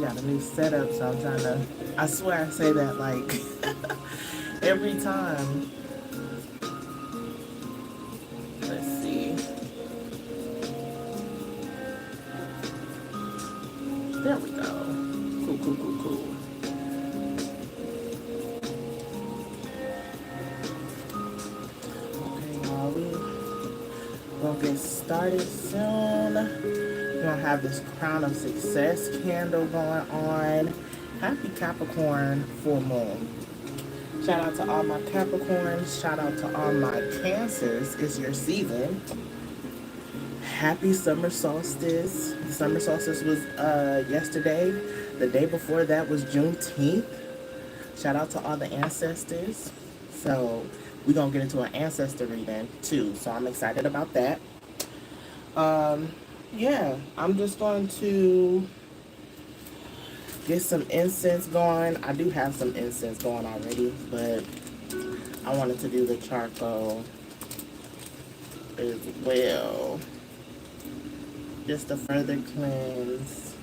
got a new setup, so I'm trying to, I swear I say that like every time. Let's see. There we go. Cool, cool, cool, cool. Okay, y'all, we're gonna get started soon. We're gonna have this Crown of Success candle going on. Happy Capricorn full moon. Shout out to all my Capricorns. Shout out to all my Cancers. It's your season. Happy summer solstice. The summer solstice was yesterday. The day before that was Juneteenth. Shout out to all the ancestors. So we're gonna get into an ancestor reading too. So I'm excited about that. Yeah, I'm just going to get some incense going. I do have some incense going already, but I wanted to do the charcoal as well, just to further cleanse.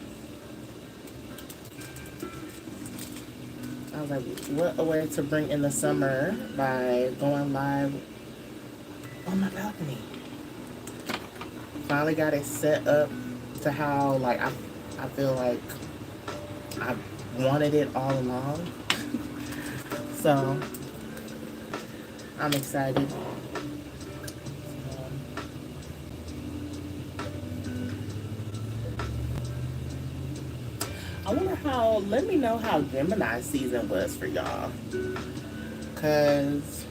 I was like, what a way to bring in the summer by going live on my balcony. Finally got it set up to how like I feel like I wanted it all along. So I'm excited. I wonder how, let me know how Gemini season was for y'all. Cause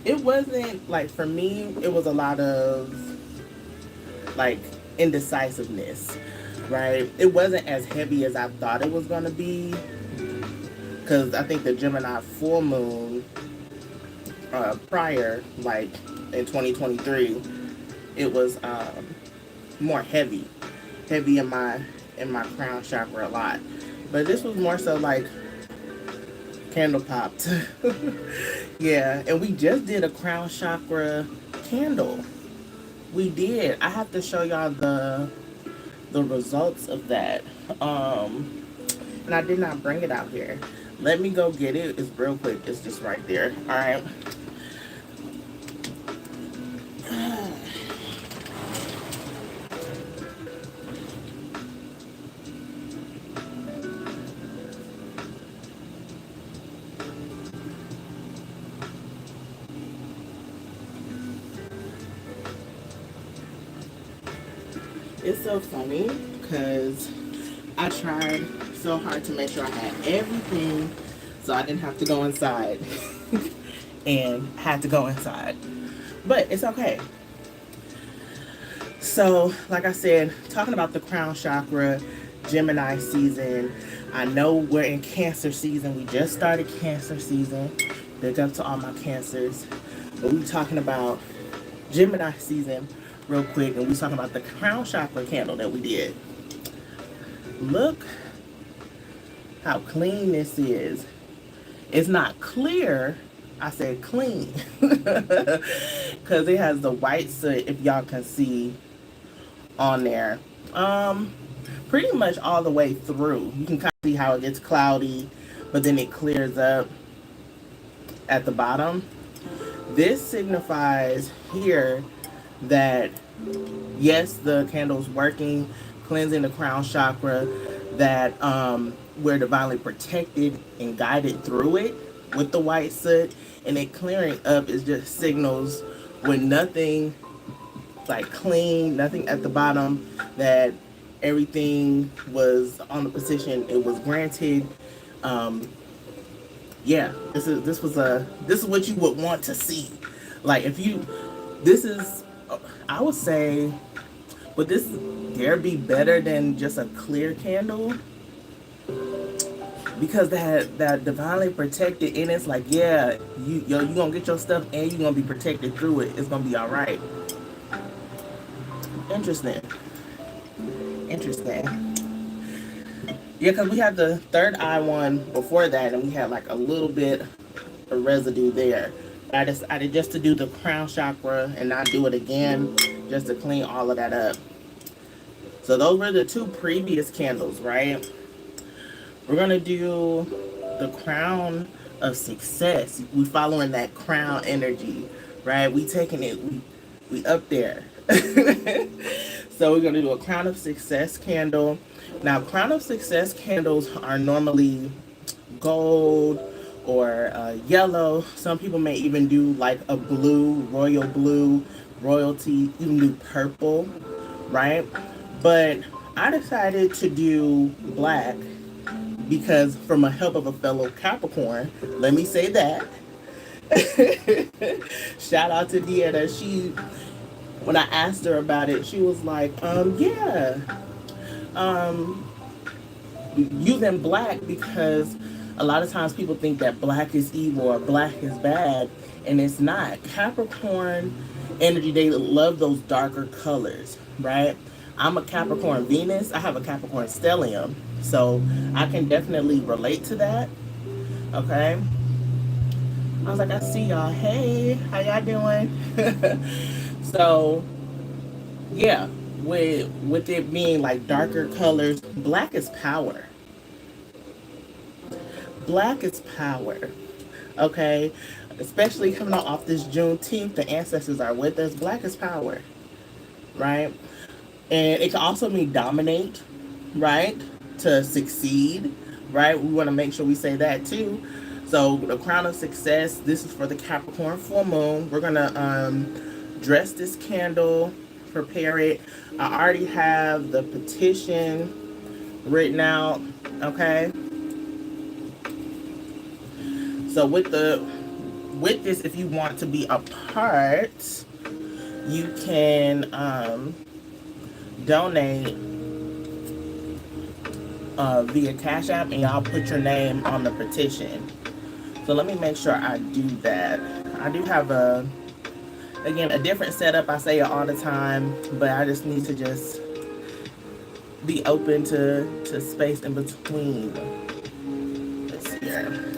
it wasn't, like for me, it was a lot of like indecisiveness, right? It wasn't as heavy as I thought it was gonna be. Cause I think the Gemini full moon prior, like in 2023, it was more heavy in my crown chakra a lot. But this was more so like candle popped. Yeah, and we just did a crown chakra candle. We did. I have to show y'all the results of that. And I did not bring it out here. Let me go get it. It's real quick. It's just right there. All right. It's so funny because I tried so hard to make sure I had everything so I didn't have to go inside and had to go inside, but it's okay. So like I said, talking about the crown chakra, Gemini season. I know we're in Cancer season. We just started Cancer season. Big up to all my Cancers. But we're talking about Gemini season real quick, and we're talking about the crown chakra candle that we did. Look how clean this is. It's not clear. I said clean because it has the white soot, if y'all can see on there, pretty much all the way through. You can kind of see how it gets cloudy, but then it clears up at the bottom. This signifies here that yes, the candle's working, cleansing the crown chakra, that we're divinely protected and guided through it with the white soot, and it clearing up is just signals with nothing like clean, nothing at the bottom, that everything was on the position it was granted. Yeah, this is what you would want to see. Like if you, this is, I would say, would this dare be better than just a clear candle? Because that divinely protected, and it's like, yeah, you gonna get your stuff and you gonna be protected through it. It's gonna be all right. Interesting. Yeah, because we had the third eye one before that, and we had like a little bit of residue there. I decided just to do the crown chakra and not do it again, just to clean all of that up. So those were the two previous candles, right? We're going to do the crown of success. We following that crown energy, right? We taking it, we up there. So we're going to do a crown of success candle. Now, crown of success candles are normally gold or yellow. Some people may even do like a blue, royalty, even do purple, right? But I decided to do black because from a help of a fellow Capricorn, let me say that. Shout out to Deanna. When I asked her about it, she was like, yeah, using black because a lot of times people think that black is evil or black is bad, and it's not. Capricorn energy, they love those darker colors, right? I'm a Capricorn Venus. I have a Capricorn stellium, so I can definitely relate to that. Okay. I was like, I see y'all. Hey, how y'all doing? So, yeah, with it being like darker colors, black is power. Black is power. Okay, especially coming off this Juneteenth, the ancestors are with us. Black is power, right? And it can also mean dominate, right? To succeed, right? We want to make sure we say that too. So the crown of success, this is for the Capricorn full moon. We're gonna dress this candle, prepare it. I already have the petition written out, okay? So with this, if you want to be a part, you can donate via Cashapp, and y'all put your name on the petition. So let me make sure I do that. I do have again, a different setup. I say it all the time, but I just need to just be open to space in between. Let's see here.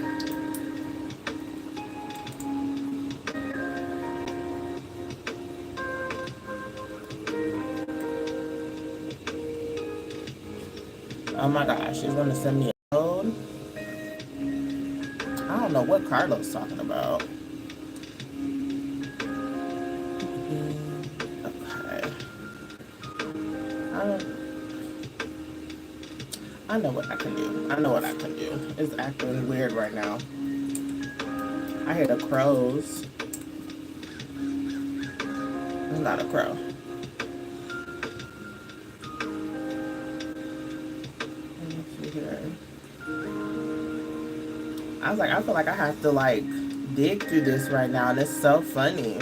Oh my gosh, she's gonna send me a code. I don't know what Carlos talking about. Okay. I know what I can do. I know what I can do. It's acting weird right now. I hear the crows. It's not a crow. I was like, I feel like I have to like dig through this right now, and it's so funny.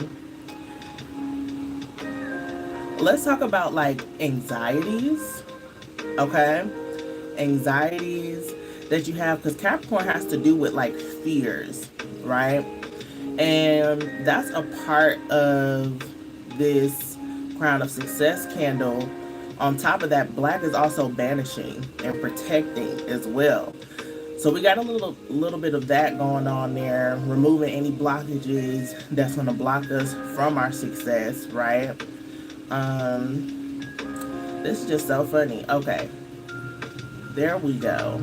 Let's talk about like anxieties, okay? Anxieties that you have, because Capricorn has to do with like fears, right? And that's a part of this crown of success candle. On top of that, black is also banishing and protecting as well. So we got a little bit of that going on there, removing any blockages that's going to block us from our success, right? This is just so funny. Okay, there we go.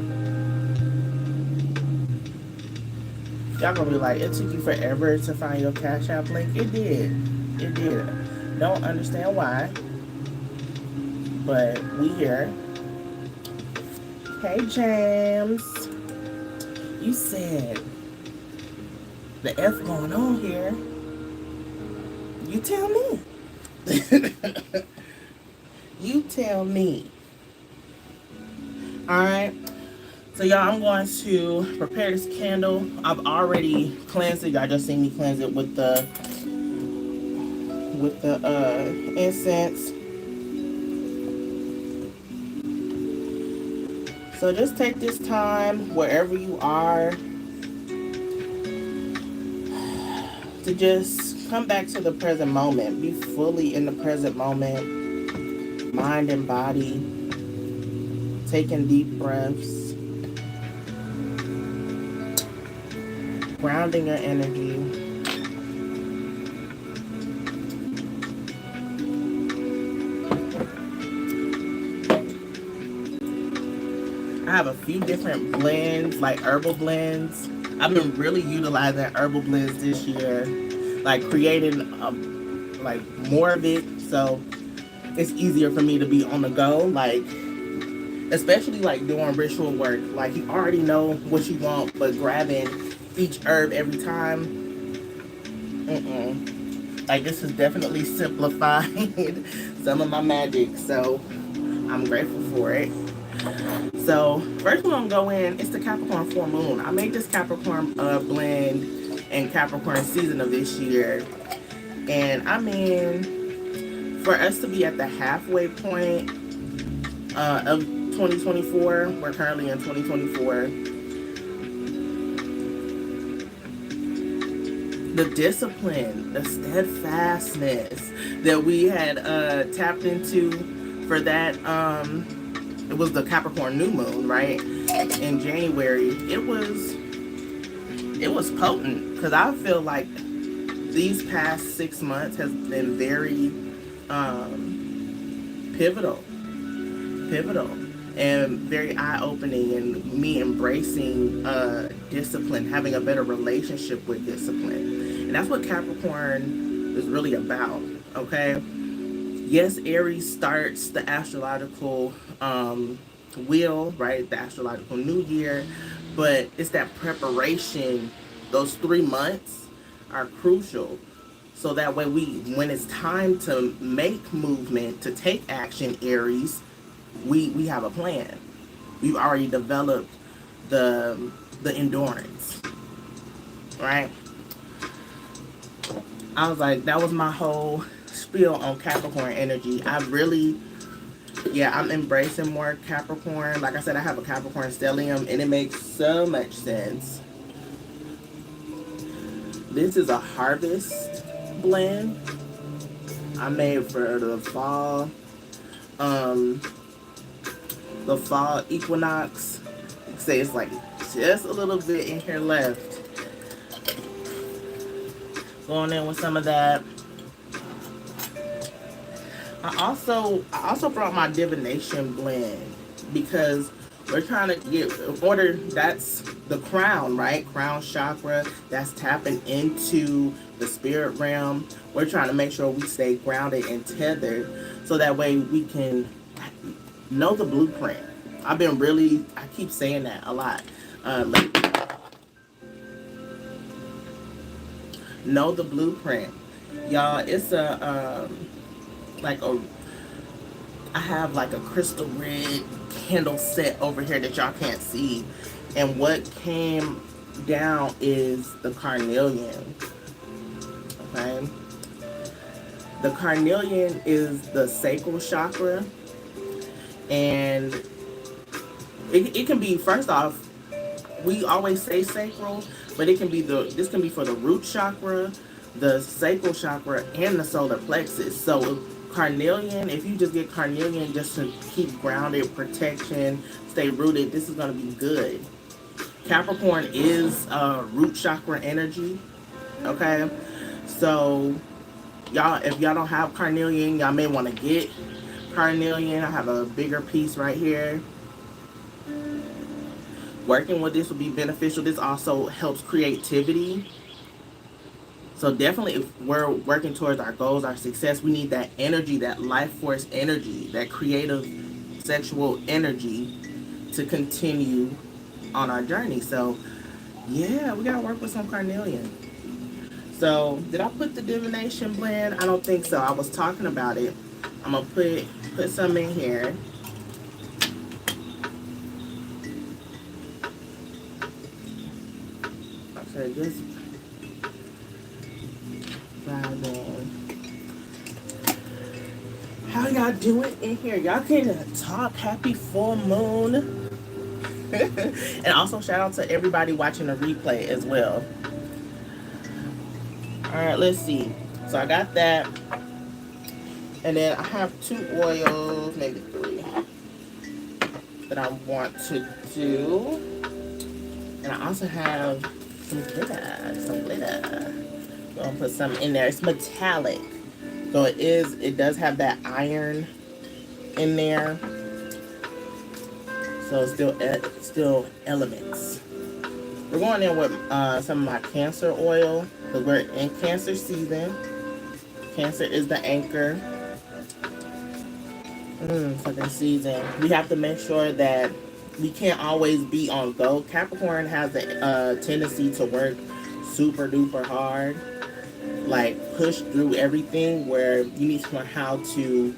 Y'all gonna be like, it took you forever to find your Cash App link. It did. It did. Don't understand why, but we here. Hey, James. You said the F going on here. You tell me. You tell me. Alright. So y'all, I'm going to prepare this candle. I've already cleansed it. Y'all just seen me cleanse it with the incense. So just take this time, wherever you are, to just come back to the present moment. Be fully in the present moment, mind and body, taking deep breaths, grounding your energy. I have a few different blends, like herbal blends. I've been really utilizing herbal blends this year, like creating like more of it, so it's easier for me to be on the go. Like, especially like doing ritual work. Like, you already know what you want, but grabbing each herb every time, like, this has definitely simplified some of my magic. So I'm grateful for it. So first one I'm gonna go in, it's the Capricorn full moon. I made this Capricorn blend in Capricorn season of this year, and I mean, for us to be at the halfway point of 2024, we're currently in 2024. The discipline, the steadfastness that we had tapped into for that, it was the Capricorn new moon, right? In January, it was potent, because I feel like these past 6 months has been very pivotal and very eye-opening, and me embracing discipline, having a better relationship with discipline. And that's what Capricorn is really about, okay? Yes, Aries starts the astrological wheel, right? The astrological new year, but it's that preparation. Those 3 months are crucial, so that way when it's time to make movement, to take action, Aries, we have a plan. We've already developed the endurance, right? I was like, that was my whole spiel on Capricorn energy. I'm embracing more Capricorn. Like I said, I have a Capricorn stellium, and it makes so much sense. This is a harvest blend I made for the fall equinox. Say it's like just a little bit in here left. Going in with some of that. I also brought my divination blend, because we're trying to get order. That's the crown, right? Crown chakra. That's tapping into the spirit realm. We're trying to make sure we stay grounded and tethered, so that way we can know the blueprint. I keep saying that a lot lately. Know the blueprint, y'all. It's I have like a crystal red candle set over here that y'all can't see, and what came down is the carnelian. Okay, the carnelian is the sacral chakra, and it can be, first off, we always say sacral, but this can be for the root chakra, the sacral chakra, and the solar plexus. So carnelian, if you just get carnelian just to keep grounded, protection, stay rooted, this is going to be good. Capricorn is root chakra energy, okay? So y'all, if y'all don't have carnelian, y'all may want to get carnelian. I have a bigger piece right here. Working with this will be beneficial. This also helps creativity. So definitely, if we're working towards our goals, our success, we need that energy, that life force energy, that creative sexual energy to continue on our journey. So yeah, we gotta work with some carnelian. So did I put the divination blend? I don't think so. I was talking about it. I'm gonna put some in here. So just dive in. How y'all doing in here? Y'all can talk. Happy full moon. And also shout out to everybody watching the replay as well. Alright, let's see. So I got that. And then I have 2 oils, maybe 3, that I want to do. And I also have some glitter. I'm gonna put some in there. It's metallic, so it does have that iron in there. So it's still elements. We're going in with some of my Cancer oil because we're in Cancer season. Cancer is the anchor for the season. We have to make sure that we can't always be on go. Capricorn has a tendency to work super duper hard, like push through everything, where you need to learn how to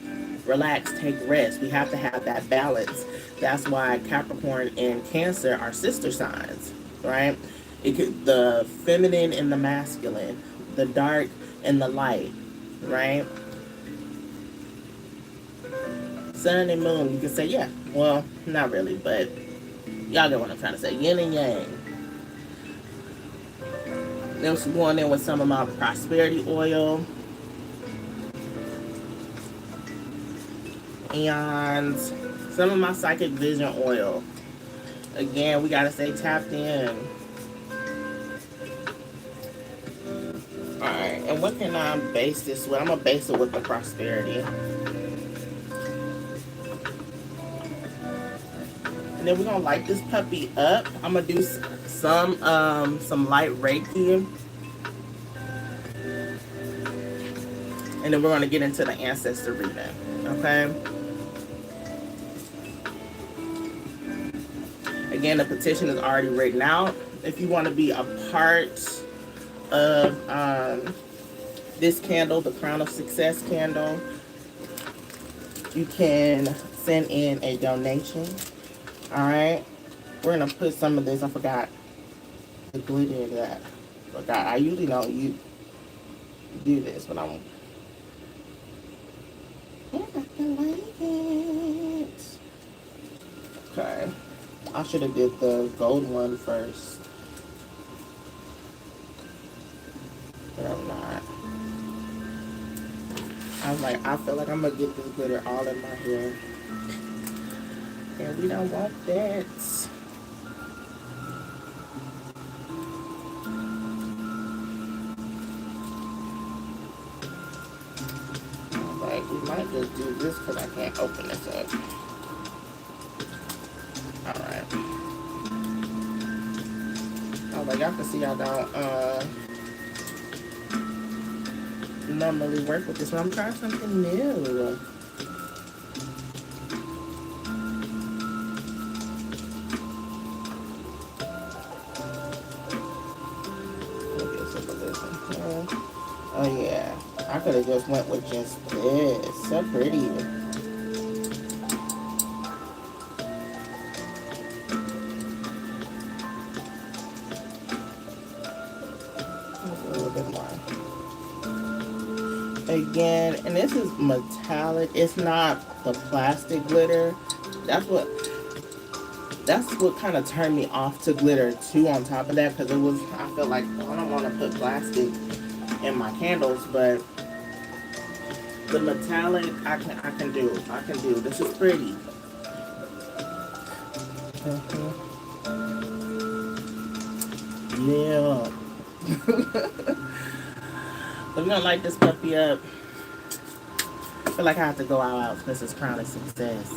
relax, take rest. We have to have that balance. That's why Capricorn and Cancer are sister signs, right? The feminine and the masculine, the dark and the light, right? Sun and moon, you can say, yeah. Well, not really, but y'all get what I'm trying to say. Yin and yang. Then we're going in with some of my prosperity oil. And some of my psychic vision oil. Again, we gotta stay tapped in. Alright, and what can I base this with? I'm gonna base it with the prosperity. And then we're gonna light this puppy up. I'm gonna do some light Reiki. And then we're gonna get into the Ancestor reading. Okay. Again, the petition is already written out. If you want to be a part of this candle, the Crown of Success candle, you can send in a donation. Alright. We're going to put some of this. I forgot the glitter in that. I usually don't do this, but I'm... Yeah, I like it. Okay. I should have did the gold one first. But I'm not. I was like, I feel like I'm going to get this glitter all in my hair. And we don't want that. Like, we might just do this because I can't open this up. Alright. Oh, but y'all can see I don't normally work with this one. I'm trying something new. Oh yeah, I could have just went with just this. So pretty. A little bit more. Again, and this is metallic. It's not the plastic glitter. That's what kind of turned me off to glitter too. On top of that, because it was, I feel like, well, I don't want to put plastic in my candles, but the metallic I can do. This is pretty. Yeah. We're gonna light this puppy up. I feel like I have to go all out because it's Crown of Success.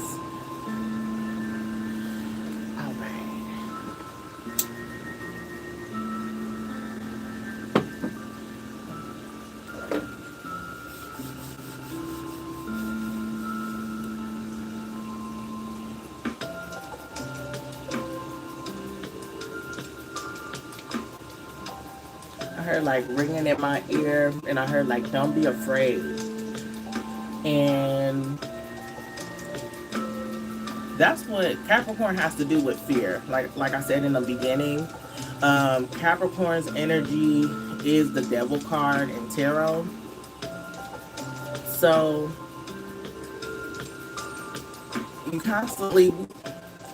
I heard like ringing in my ear, and I heard like, don't be afraid. And that's what Capricorn has to do with fear. Like I said in the beginning, Capricorn's energy is the Devil card in tarot. So you constantly,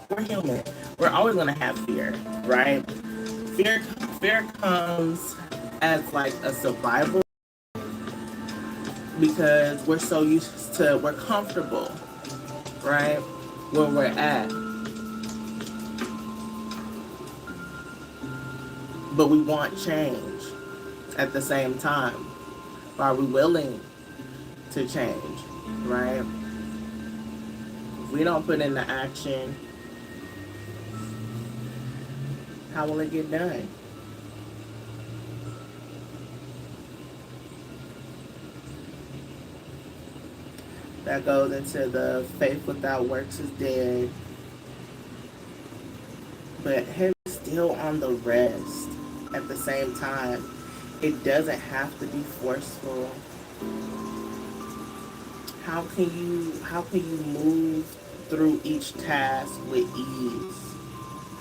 we're human. We're always gonna have fear, right? Fear comes as like a survival, because we're so used to, we're comfortable, right, where we're at. But we want change at the same time. Are we willing to change, right? If we don't put into action, How will it get done? That goes into the faith without works is dead. But heavy still on the rest at the same time. It doesn't have to be forceful. How can you move through each task with ease?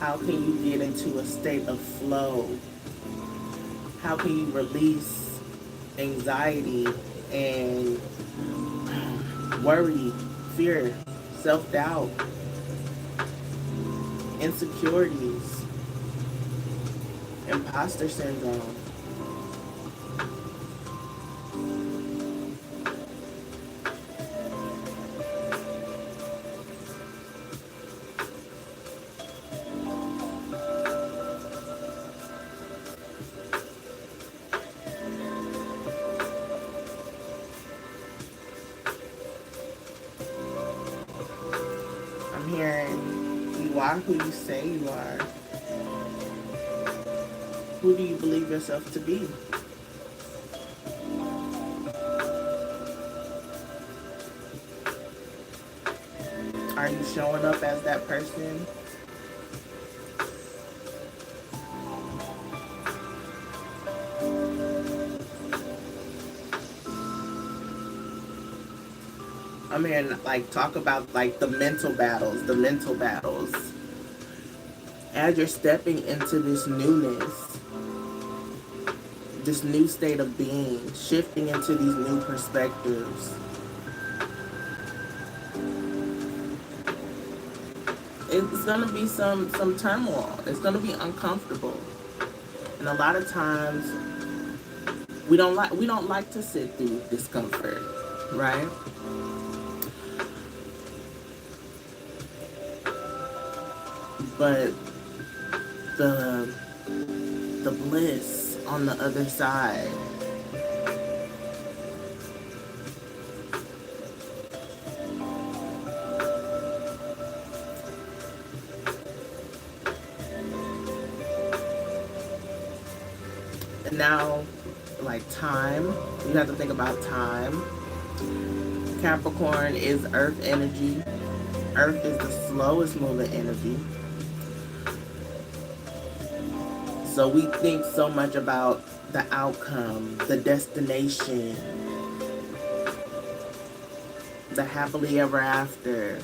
How can you get into a state of flow? How can you release anxiety and worry, fear, self-doubt, insecurities, imposter syndrome? I'm hearing you are who you say you are. Who do you believe yourself to be? Are you showing up as that person? I mean, like, talk about, like, the mental battles. As you're stepping into this newness, this new state of being, shifting into these new perspectives, it's gonna be some turmoil. It's gonna be uncomfortable, and a lot of times we don't like to sit through discomfort, right? But the bliss on the other side, and now, like, time, you have to think about time. Capricorn is earth energy. Earth is the slowest moving energy. So we think so much about the outcome, the destination, the happily ever after.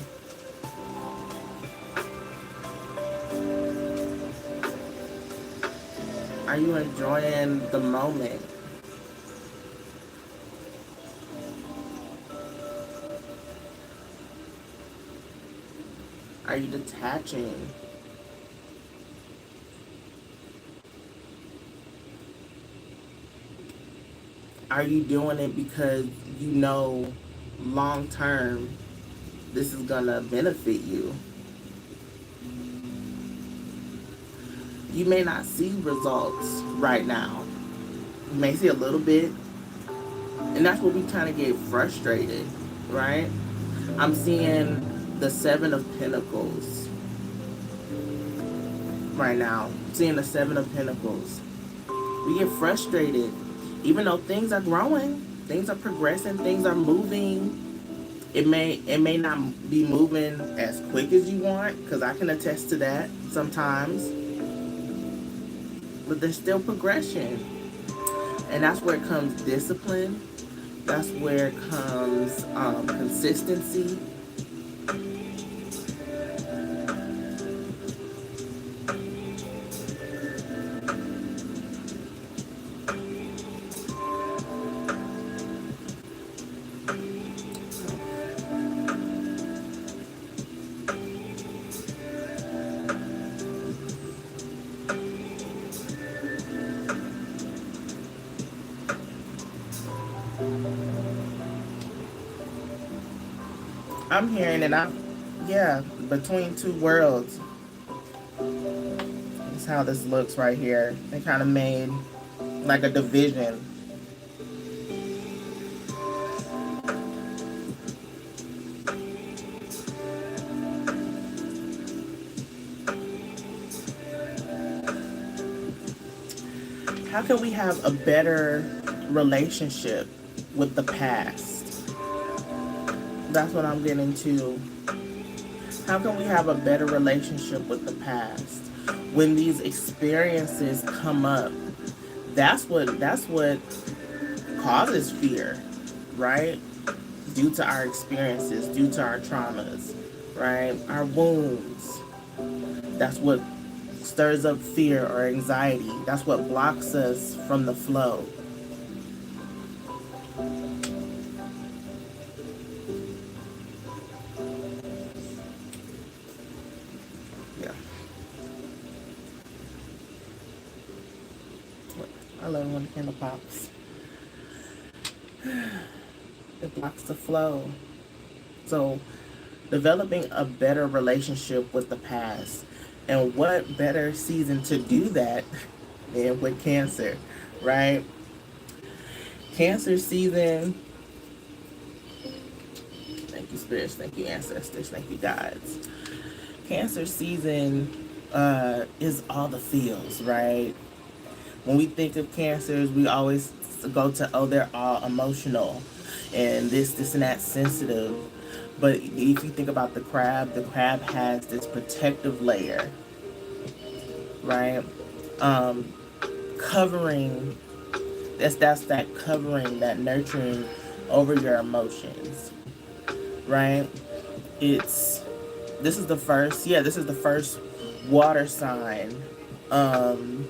Are you enjoying the moment? Are you detaching? Are you doing it because you know long term this is gonna benefit you? You may not see results right now. You may see a little bit, and that's where we kind of get frustrated, right? I'm seeing the Seven of Pentacles right now. I'm seeing the Seven of Pentacles. We get frustrated. Even though things are growing, things are progressing, things are moving, it may not be moving as quick as you want, because I can attest to that sometimes. But there's still progression. And that's where comes discipline. That's where comes consistency. I'm hearing it. Yeah, between two worlds. That's how this looks right here. They kind of made like a division. how can we have a better relationship with the past? That's what I'm getting to. How can we have a better relationship with the past? When these experiences come up, that's what causes fear, right? Due to our experiences, due to our traumas, right? Our wounds. That's what stirs up fear or anxiety. That's what blocks us from the flow. Yeah. I love when the candle pops. It blocks the flow. So, developing a better relationship with the past. And what better season to do that than with Cancer, right? Cancer season. Thank you, spirits. Thank you, ancestors. Thank you, gods. Cancer season is all the feels, right? When we think of cancers, we always go to, oh, they're all emotional and this and that sensitive. But if you think about the crab has this protective layer, right? Covering, that's that covering, that nurturing over your emotions, right? This is the first water sign of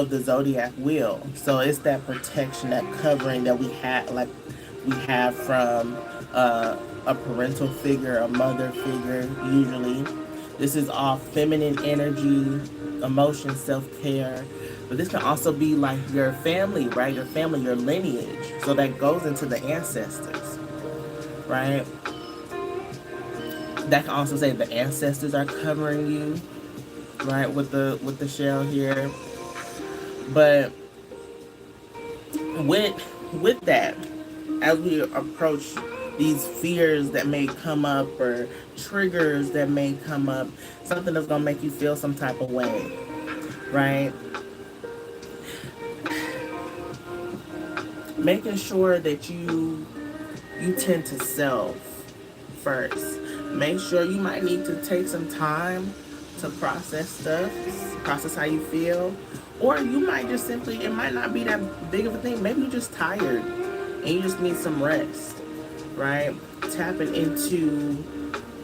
the zodiac wheel. So it's that protection, that covering that we have from a parental figure, a mother figure, usually. This is all feminine energy, emotion, self-care. But this can also be like your family, right? Your family, your lineage. So that goes into the ancestors, right? That can also say the ancestors are covering you, right? With the shell here. But with that, as we approach these fears that may come up or triggers that may come up, something that's gonna make you feel some type of way, right? Making sure that you tend to self first. Make sure you might need to take some time to process stuff, process how you feel. Or you might just simply, it might not be that big of a thing. Maybe you're just tired and you just need some rest, right? Tapping into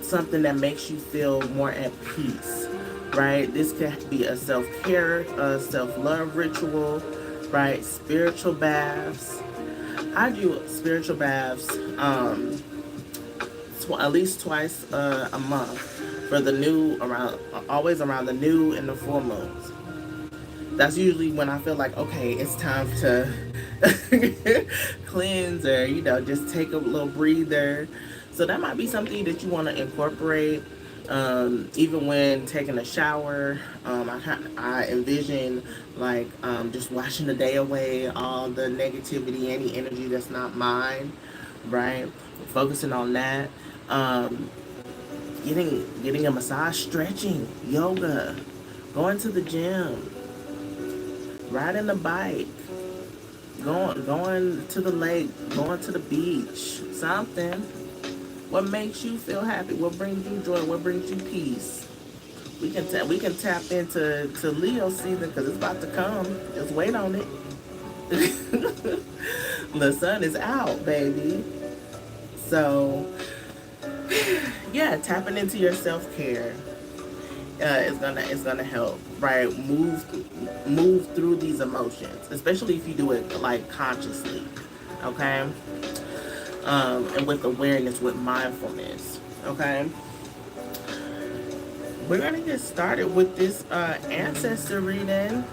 something that makes you feel more at peace, right? This could be a self-care, a self-love ritual, right? Spiritual baths. I do spiritual baths at least twice a month for the new, always around the new and the full moons. That's usually when I feel like, okay, it's time to cleanse or, just take a little breather. So that might be something that you want to incorporate, even when taking a shower. I envision just washing the day away, all the negativity, any energy that's not mine, right? Focusing on that. Getting a massage, stretching, yoga, going to the gym, riding the bike, going to the lake, going to the beach, something. What makes you feel happy? What brings you joy? What brings you peace? We can tap into Leo season because it's about to come. Just wait on it. The sun is out, baby. So yeah, tapping into your self-care is gonna help, right? Move through these emotions, especially if you do it consciously, okay? And with awareness, with mindfulness, okay? We're gonna get started with this ancestor reading.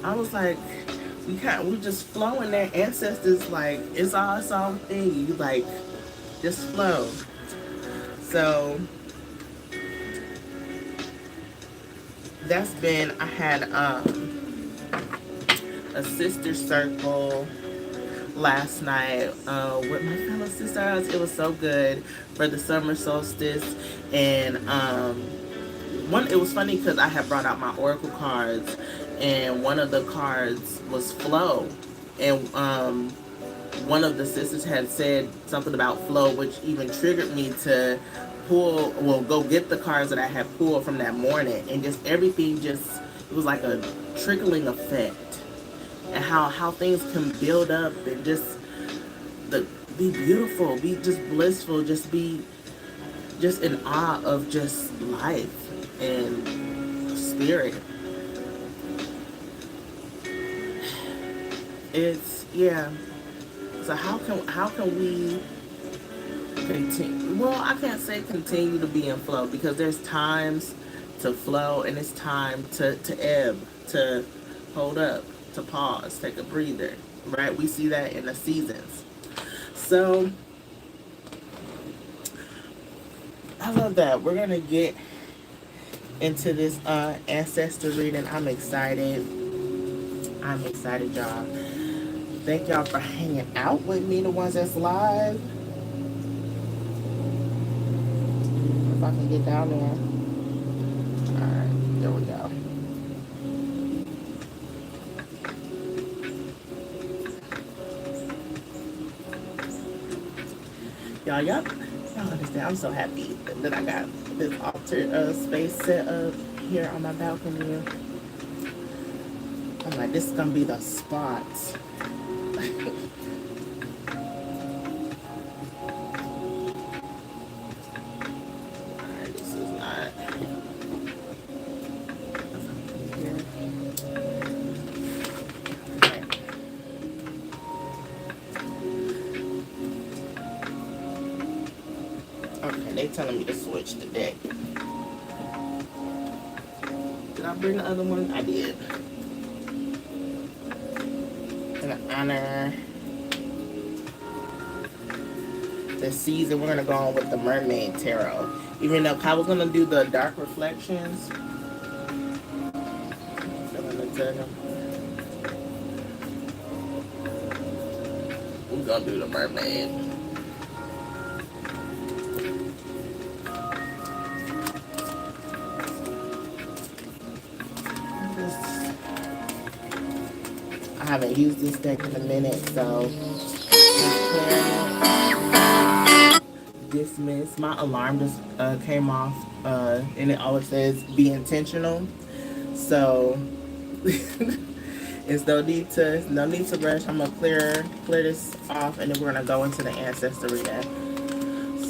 I was like, we just flowing there. Ancestors, it's all its own thing. You just flow. So I had a sister circle last night with my fellow sisters. It was so good for the summer solstice, and It was funny because I had brought out my oracle cards, and one of the cards was flow, and one of the sisters had said something about flow, which even triggered me to go get the cards that I had pulled from that morning, and just everything it was like a trickling effect, and how things can build up and just be beautiful, be just blissful, just be just in awe of just life and spirit. It's, yeah. So how can we continue? Well, I can't say continue to be in flow, because there's times to flow and it's time to ebb, to hold up, to pause, take a breather, right? We see that in the seasons. So I love that. We're gonna get into this ancestor reading. I'm excited, y'all. Thank y'all for hanging out with me, the ones that's live. If I can get down there. Alright, there we go. Y'all understand. I'm so happy that I got this altered space set up here on my balcony. I'm like, this is gonna be the spot. Alright, this is not here. Okay, they telling me to switch the deck. Did I bring the other one? I did. Gonna honor the season. We're gonna go on with the Mermaid Tarot. Even though I was gonna do the Dark Reflections. We're gonna do the Mermaid. I haven't used this deck in a minute, so dismiss. My alarm just came off, and it always says be intentional. So it's no need to rush. I'm gonna clear this off, and then we're gonna go into the ancestor reading.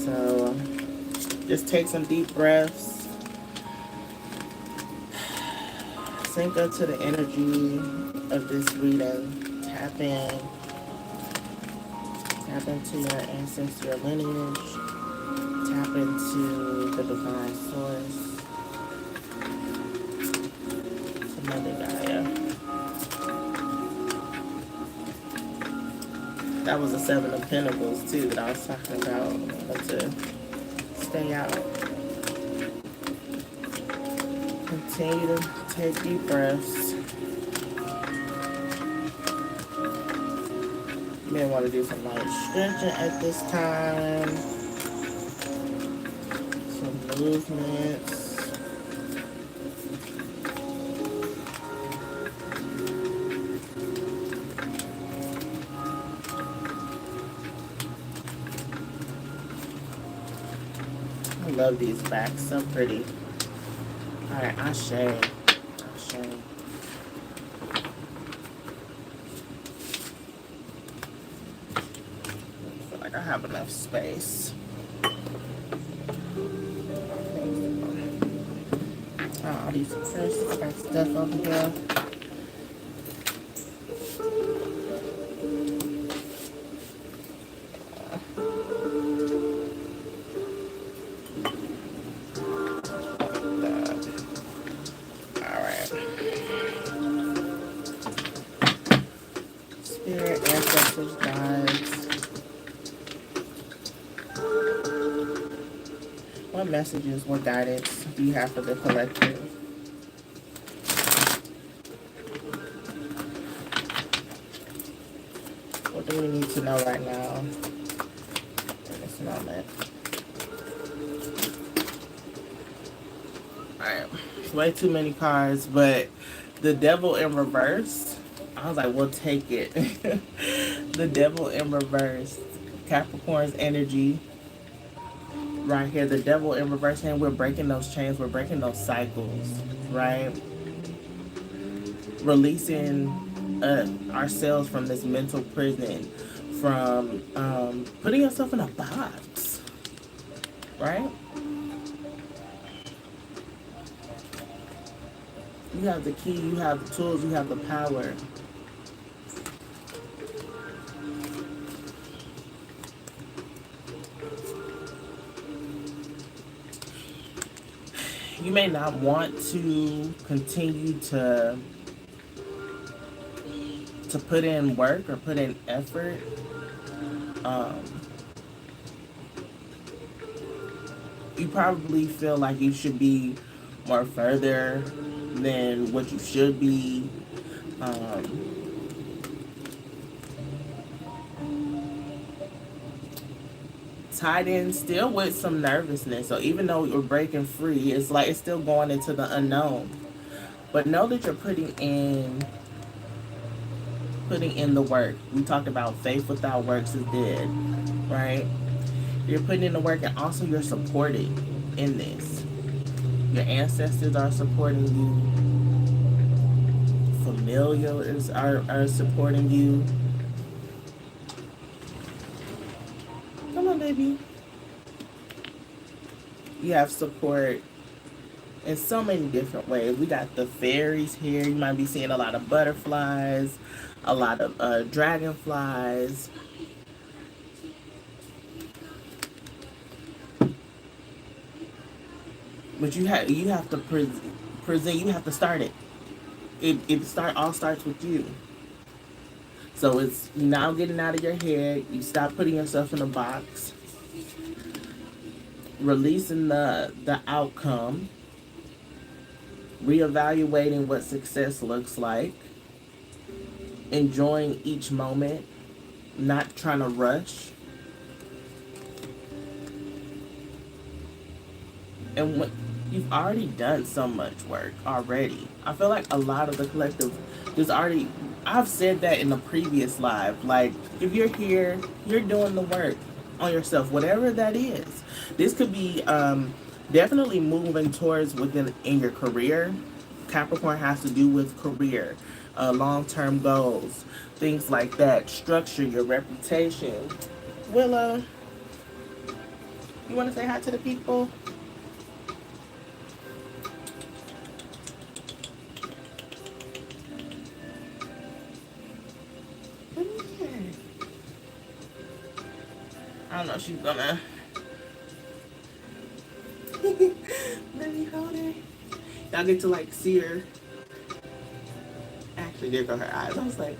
So just take some deep breaths, sync up to the energy of this reading. Tap into your ancestral lineage. Tap into the divine source. Mother Gaia. That was the Seven of Pentacles too that I was talking about. But to stay out. Continue to take deep breaths. You may want to do some light stretching at this time. Some movements. I love these backs, so pretty. Alright, Ashe. I feel like I have enough space. Oh, these purses, I got stuff over here. What messages, what guidance do you have for the collective? What do we need to know right now in this moment? Alright, way too many cards, but the devil in reverse, I was like, we'll take it. The devil in reverse, Capricorn's energy, right here, the devil in reverse, and we're breaking those chains, we're breaking those cycles, right? Releasing ourselves from this mental prison, from putting yourself in a box, right? You have the key, you have the tools, you have the power. You may not want to continue to put in work or put in effort. You probably feel like you should be more further than what you should be. Tied in still with some nervousness. So even though you're breaking free, it's like it's still going into the unknown. But know that you're putting in the work. We talked about faith without works is dead, right? You're putting in the work, and also you're supporting in this. Your ancestors are supporting you. Familiars are supporting you. Come on, baby. You have support in so many different ways. We got the fairies here. You might be seeing a lot of butterflies, a lot of dragonflies. But you have to present. You have to start it. All starts with you. So it's now getting out of your head. You stop putting yourself in a box. Releasing the outcome. Reevaluating what success looks like. Enjoying each moment. Not trying to rush. And what you've already done so much work already. I feel like a lot of the collective is already, I've said that in the previous live. Like, if you're here, you're doing the work on yourself, whatever that is. This could be definitely moving towards in your career. Capricorn has to do with career, long-term goals, things like that. Structure, your reputation. Willow, you want to say hi to the people? I don't know if she's gonna let me hold her. Y'all get to like see her. Actually, there go her eyes. I was like,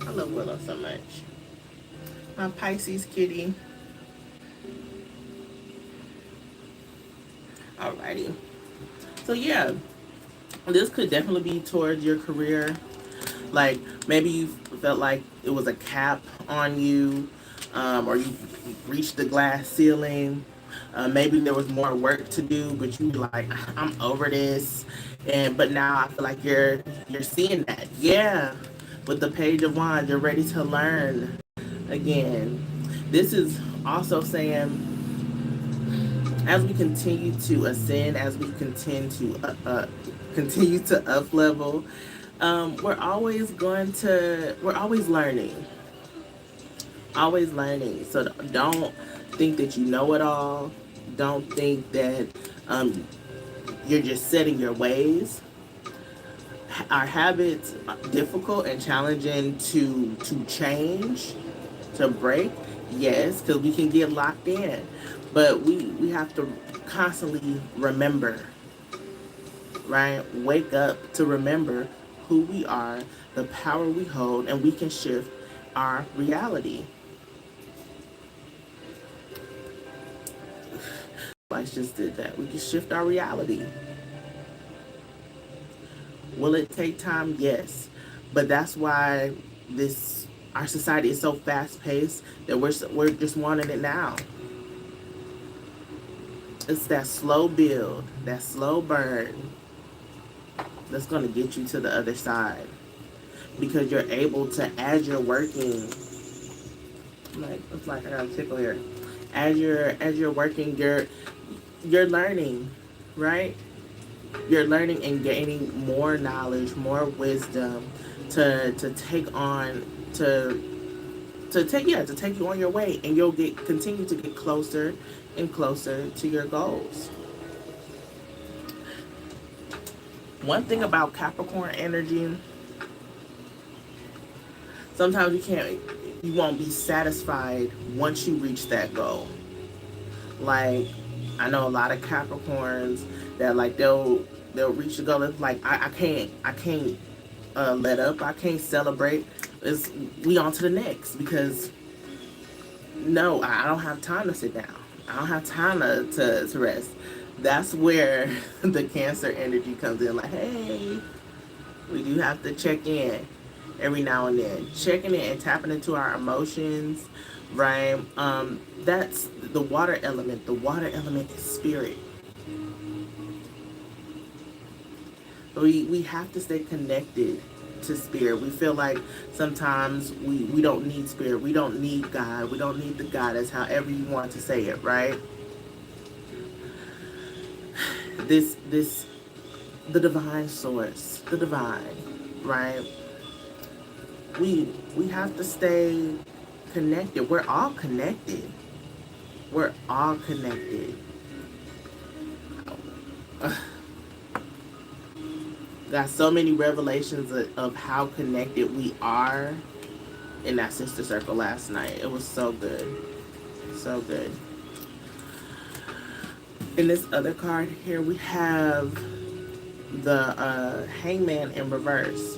I love Willow so much. My Pisces kitty. Alrighty. So yeah, this could definitely be towards your career. Like, maybe you felt like it was a cap on you, or you reached the glass ceiling. Maybe there was more work to do, but you were like, I'm over this. But now I feel like you're seeing that. Yeah, with the Page of Wands, you're ready to learn again. This is also saying, as we continue to ascend, as we continue to up level, we're always learning. Always learning. So don't think that you know it all. Don't think that you're just set in your ways. Our habits are difficult and challenging to change, to break. Yes, because we can get locked in. But we have to constantly remember, right? Wake up to remember who we are, the power we hold, and we can shift our reality. Lights just did that. We can shift our reality. Will it take time? Yes. But that's why our society is so fast-paced that we're just wanting it now. It's that slow build, that slow burn that's going to get you to the other side, because you're able to, as you're working, like, it's like I got a tickle here. As you're working, you're learning, right? You're learning and gaining more knowledge, more wisdom to take on, to take you on your way, and you'll continue to get closer and closer to your goals. One thing about Capricorn energy, sometimes you won't be satisfied once you reach that goal. Like, I know a lot of Capricorns that, like, they'll reach the goal. It's like, I can't let up. I can't celebrate. We on to the next, because no, I don't have time to sit down. I don't have time to rest. That's where the Cancer energy comes in. Like, hey, we do have to check in every now and then. Checking in and tapping into our emotions, right? That's the water element. The water element is spirit. We have to stay connected to spirit. We feel like sometimes we don't need spirit. We don't need God. We don't need the goddess, however you want to say it, right? The divine source, the divine, right? We have to stay connected. We're all connected. We're all connected. Got so many revelations of how connected we are in that sister circle last night. It was so good. So good. In this other card here, we have the Hangman in reverse.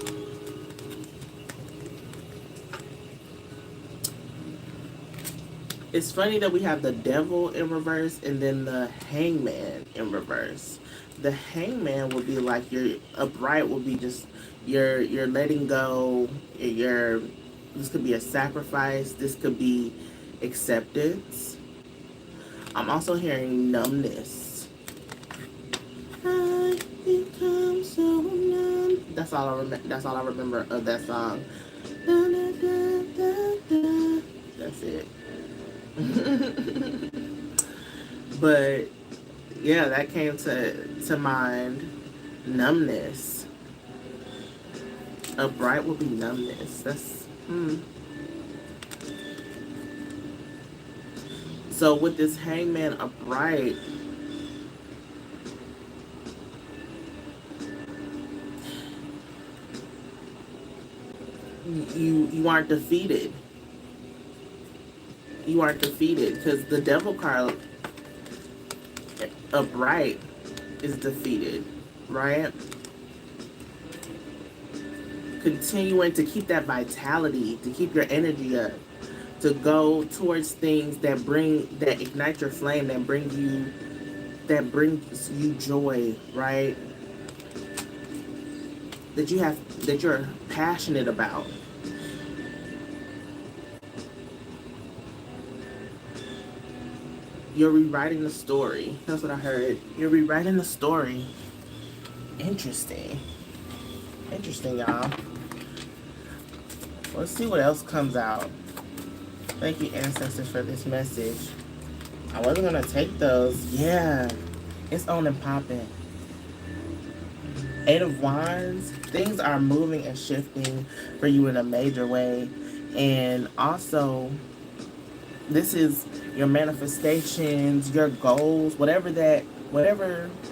It's funny that we have the Devil in reverse and then the Hangman in reverse. The Hangman would be like your upright will be just you're letting go. This could be a sacrifice. This could be acceptance. I'm also hearing numbness. I become so numb. That's all I remember of that song. Da, da, da, da, da. That's it. But yeah, that came to mind. Numbness. Upright will be numbness. That's So with this Hangman upright, you aren't defeated. You aren't defeated, because the Devil card upright is defeated, right? Continuing to keep that vitality, to keep your energy up, to go towards things that ignite your flame, that brings you joy, right? That you're passionate about. You're rewriting the story. That's what I heard. You're rewriting the story. Interesting. Interesting, y'all. Let's see what else comes out. Thank you, Ancestors, for this message. I wasn't going to take those. Yeah. It's on and popping. 8 of Wands. Things are moving and shifting for you in a major way. And also, this is your manifestations, your goals, whatever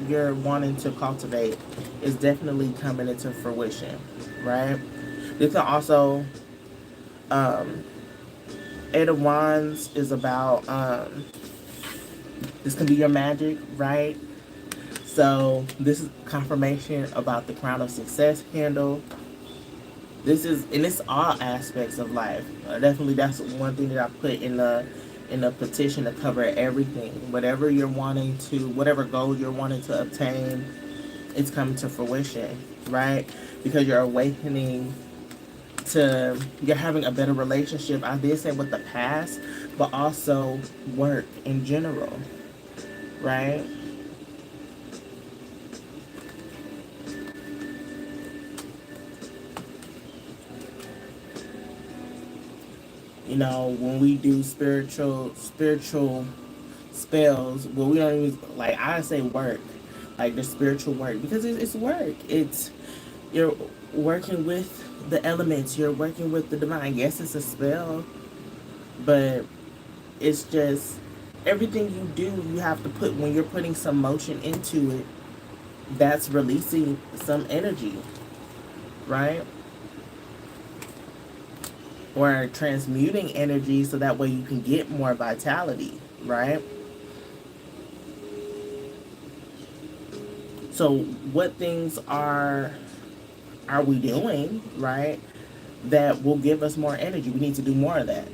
you're wanting to cultivate is definitely coming into fruition, right? This can also, 8 of Wands is about, this can be your magic, right? So this is confirmation about the Crown of Success candle. And it's all aspects of life. Definitely, that's one thing that I put in the petition to cover everything. Whatever goal you're wanting to obtain, it's coming to fruition, right? Because you're awakening you're having a better relationship. I did say with the past, but also work in general. right? You know, when we do spiritual spells, well, we don't even, like, I say work, like the spiritual work, because it's work. It's, you're working with the elements, you're working with the divine. Yes, it's a spell, but it's just everything you do, you have to put, when you're putting some motion into it, that's releasing some energy, right? Or transmuting energy so that way you can get more vitality, right? So what things are we doing, right, that will give us more energy? We need to do more of that.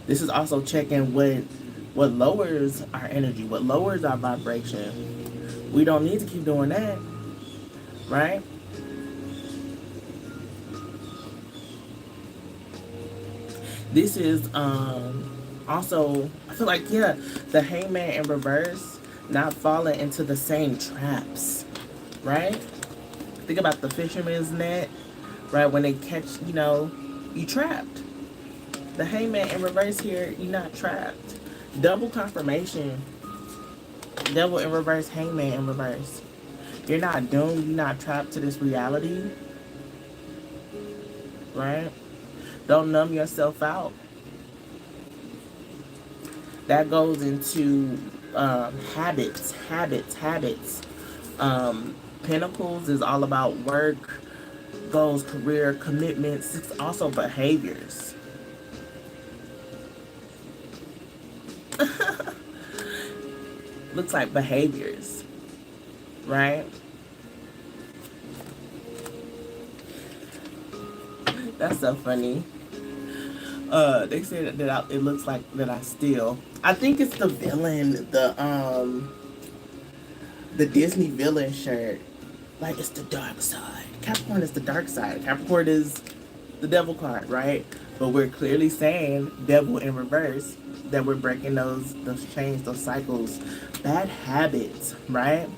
This is also checking what lowers our energy, what lowers our vibration. We don't need to keep doing that, right? This is also, I feel like, yeah, the hangman in reverse, not falling into the same traps, right? Think about the fisherman's net, right? When they catch, you know, you trapped. The hangman in reverse here, you're not trapped. Double confirmation. Devil in reverse, hangman in reverse. You're not doomed, you're not trapped to this reality, right? Don't numb yourself out. That goes into habits. Pentacles is all about work, goals, career, commitments. It's also behaviors. Looks like behaviors, right? That's so funny. They said that it looks like that I steal. I think it's the villain, the Disney villain shirt. Like, it's the dark side. Capricorn is the dark side. Capricorn is the devil card, right? But we're clearly saying devil in reverse, that we're breaking those chains, those cycles, bad habits, right?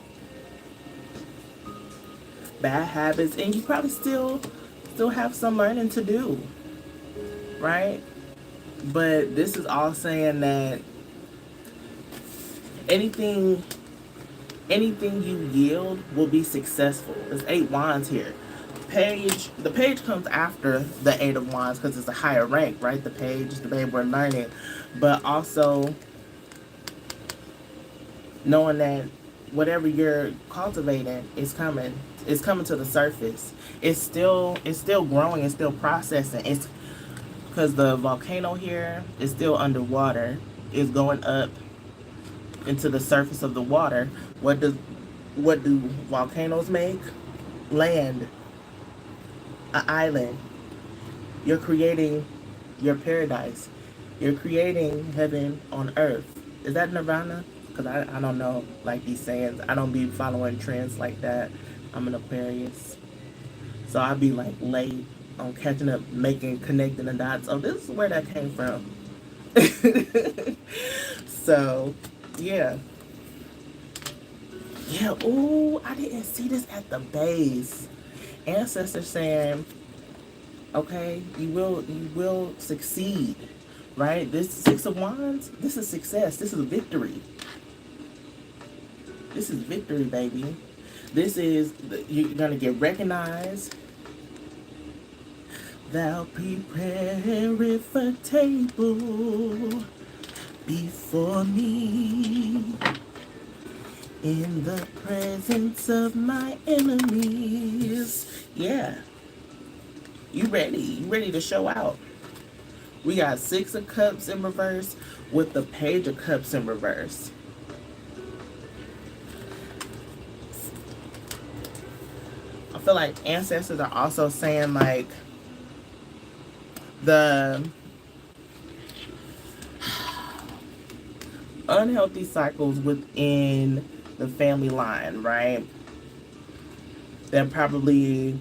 Bad habits, and you probably still have some learning to do, right? But this is all saying that anything you yield will be successful. There's 8 wands here. The page comes after the 8 of wands because it's a higher rank, right? The page is the babe we're learning, but also knowing that whatever you're cultivating is coming. It's coming to the surface. It's still growing. It's still processing. It's because the volcano here is still underwater. It's going up into the surface of the water. What do volcanoes make? Land. An island. You're creating your paradise. You're creating heaven on earth. Is that Nirvana? Because I don't know, like, these sayings. I don't be following trends like that. I'm an Aquarius. So I'll be like late on catching up, connecting the dots. Oh, this is where that came from. So, yeah. Yeah, ooh, I didn't see this at the base. Ancestor saying, okay, you will succeed, right? This 6 of wands, this is success. This is victory. This is victory, baby. This is, you're going to get recognized. Thou preparest a table before me in the presence of my enemies. Yeah. You ready. You ready to show out. We got 6 of cups in reverse with the page of cups in reverse. I feel like ancestors are also saying, like, the unhealthy cycles within the family line, right? That probably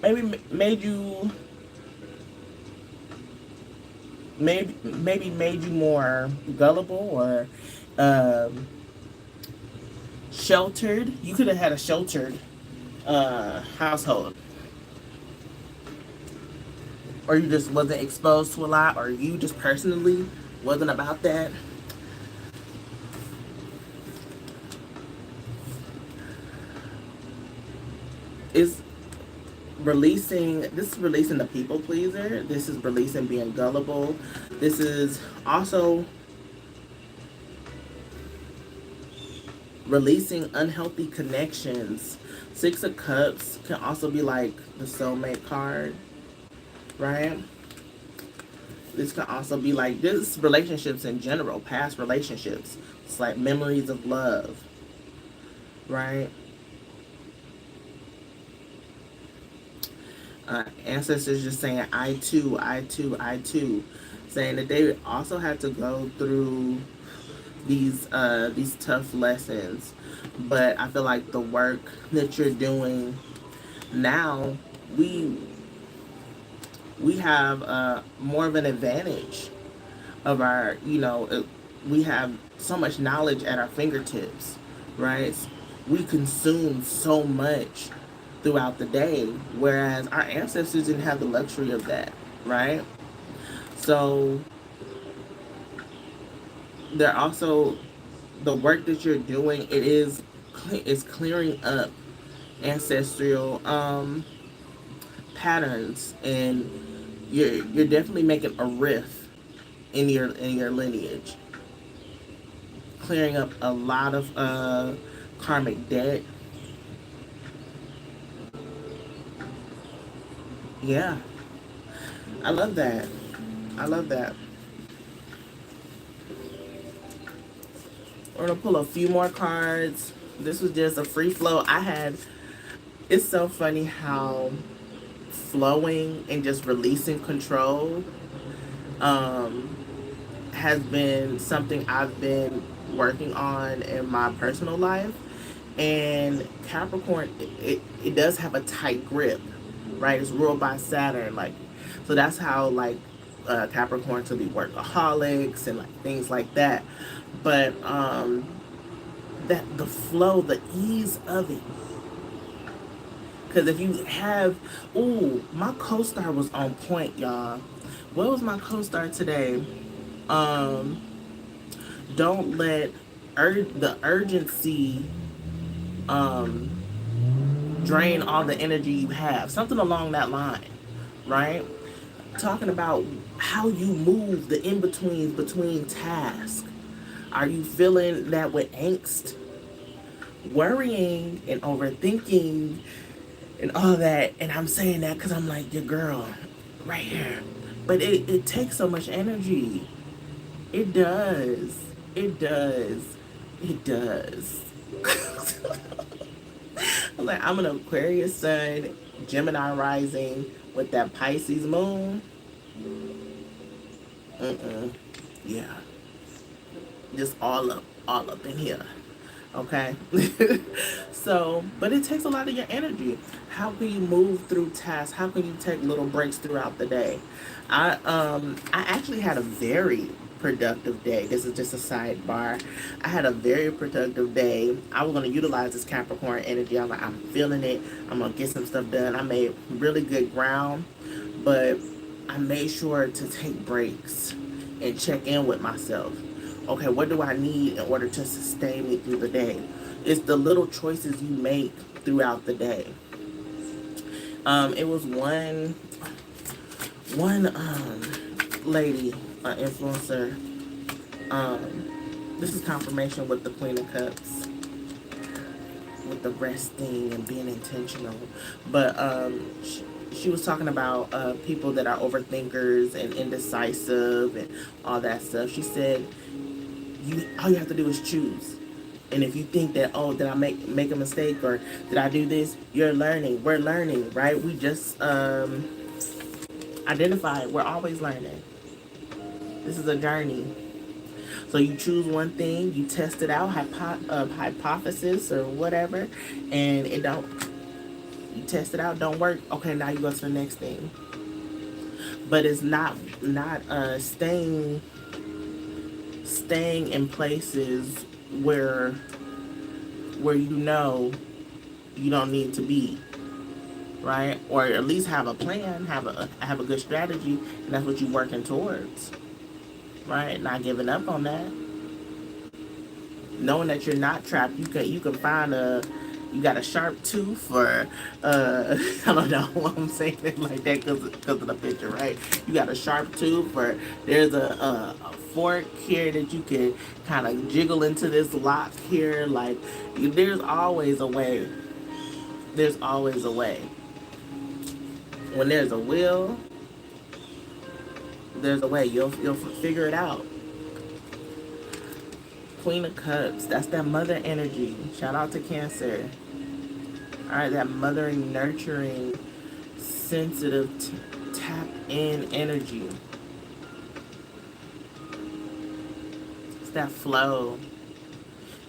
maybe made you maybe made you more gullible or um, sheltered. You could have had a sheltered household, or you just wasn't exposed to a lot, or you just personally wasn't about that. Is releasing this is releasing the people pleaser. This is releasing being gullible. This is also releasing unhealthy connections. Six of Cups can also be like the soulmate card, right? This can also be like this relationships in general, past relationships. It's like memories of love, right? Ancestors just saying I too, I too, I too, saying that they also had to go through these tough lessons, but I feel like the work that you're doing now, we we have more of an advantage of our, we have so much knowledge at our fingertips, right? We consume so much throughout the day, whereas our ancestors didn't have the luxury of that, right? So they're also the work that you're doing. Is clearing up ancestral patterns, and you're definitely making a rift in your lineage, clearing up a lot of karmic debt. Yeah, I love that. I love that. We're gonna pull a few more cards. This was just a free flow. It's so funny how flowing and just releasing control um, has been something I've been working on in my personal life. And Capricorn, it does have a tight grip, right? It's ruled by Saturn, like, so that's how like Capricorn to be workaholics and like things like that. But that the flow, the ease of it. Because if you have, ooh, my co-star was on point, y'all. What was my co-star today? Um, don't let the urgency um, drain all the energy you have. Something along that line, right? Talking about how you move the in-betweens between tasks. Are you feeling that with angst, worrying, and overthinking, and all that? And I'm saying that because I'm like, your girl, right here. But it takes so much energy. It does. It does. It does. I'm like, I'm an Aquarius sun, Gemini rising with that Pisces moon. Yeah. Just all up in here. Okay. So, but it takes a lot of your energy. How can you move through tasks? How can you take little breaks throughout the day? I actually had a very productive day. This is just a sidebar. I had a very productive day. I was going to utilize this Capricorn energy. I'm like, I'm feeling it. I'm going to get some stuff done. I made really good ground, but I made sure to take breaks and check in with myself. Okay, what do I need in order to sustain me through the day? It's the little choices you make throughout the day. It was one lady, an influencer. This is confirmation with the Queen of Cups, with the resting and being intentional. But she was talking about people that are overthinkers and indecisive and all that stuff. She said, all you have to do is choose. And if you think that, oh, did I make a mistake, or did I do this, you're learning. We're learning, right? We just identified. We're always learning. This is a journey. So you choose one thing, you test it out, hypothesis or whatever, and you test it out, don't work. Okay, now you go to the next thing. but it's not staying in places where you know you don't need to be, right? Or at least have a plan, have a good strategy, and that's what you're working towards, right? Not giving up on that. Knowing that you're not trapped, you can find you got a sharp tooth, or I don't know why I'm saying it like that because of the picture, right? You got a sharp tooth, or there's a fork here that you can kind of jiggle into this lock here. Like, there's always a way. There's always a way. When there's a will, there's a way. You'll figure it out. Queen of Cups, that's that mother energy. Shout out to Cancer. All right, that mothering, nurturing, sensitive, tap in energy. It's that flow.